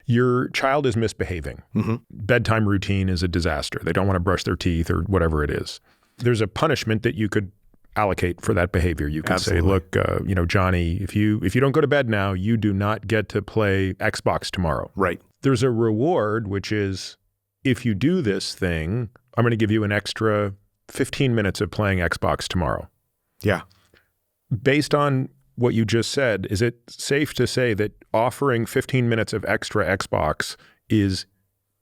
Your child is misbehaving. Bedtime routine is a disaster. They don't want to brush their teeth or whatever it is. There's a punishment that you could allocate for that behavior. You could say, look, Johnny, if you don't go to bed now, you do not get to play Xbox tomorrow. Right. There's a reward, which is if you do this thing, I'm going to give you an extra 15 minutes of playing Xbox tomorrow. Yeah. Based on what you just said, is it safe to say that offering 15 minutes of extra Xbox is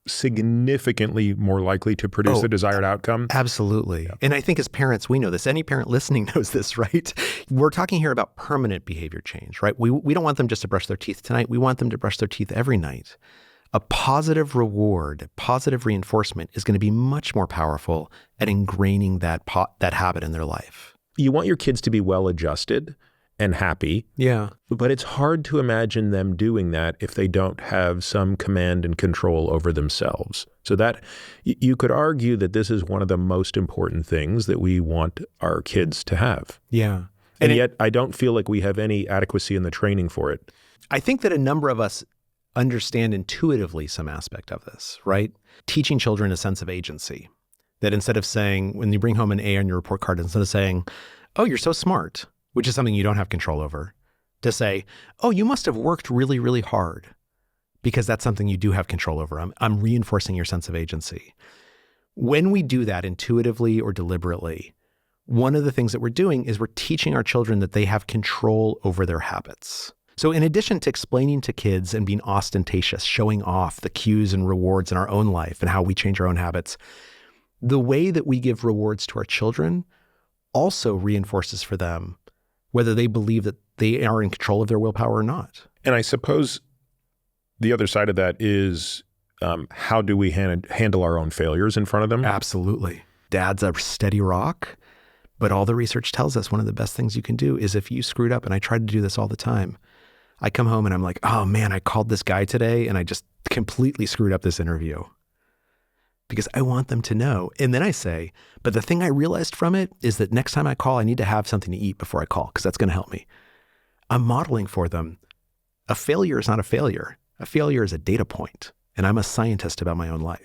significantly more likely to produce the desired outcome? Absolutely. Yeah. And I think as parents, we know this. Any parent listening knows this, right? We're talking here about permanent behavior change, right? We don't want them just to brush their teeth tonight. We want them to brush their teeth every night. A positive reward, positive reinforcement is going to be much more powerful at ingraining that habit in their life. You want your kids to be well-adjusted and happy. Yeah. But it's hard to imagine them doing that if they don't have some command and control over themselves. So that you could argue that this is one of the most important things that we want our kids to have. Yeah. And yet I don't feel like we have any adequacy in the training for it. I think that a number of us understand intuitively some aspect of this, right? Teaching children a sense of agency. That instead of saying, when you bring home an A on your report card, instead of saying, oh, you're so smart, which is something you don't have control over, to say, oh, you must have worked really, really hard, because that's something you do have control over. I'm reinforcing your sense of agency. When we do that intuitively or deliberately, one of the things that we're doing is we're teaching our children that they have control over their habits. So in addition to explaining to kids and being ostentatious, showing off the cues and rewards in our own life and how we change our own habits, the way that we give rewards to our children also reinforces for them whether they believe that they are in control of their willpower or not. And I suppose the other side of that is how do we handle our own failures in front of them? Absolutely. Dad's a steady rock, but all the research tells us one of the best things you can do is if you screwed up, and I try to do this all the time, I come home and I'm like, oh man, I called this guy today and I just completely screwed up this interview. Because I want them to know. And then I say, but the thing I realized from it is that next time I call, I need to have something to eat before I call, because that's going to help me. I'm modeling for them. A failure is not a failure. A failure is a data point. And I'm a scientist about my own life.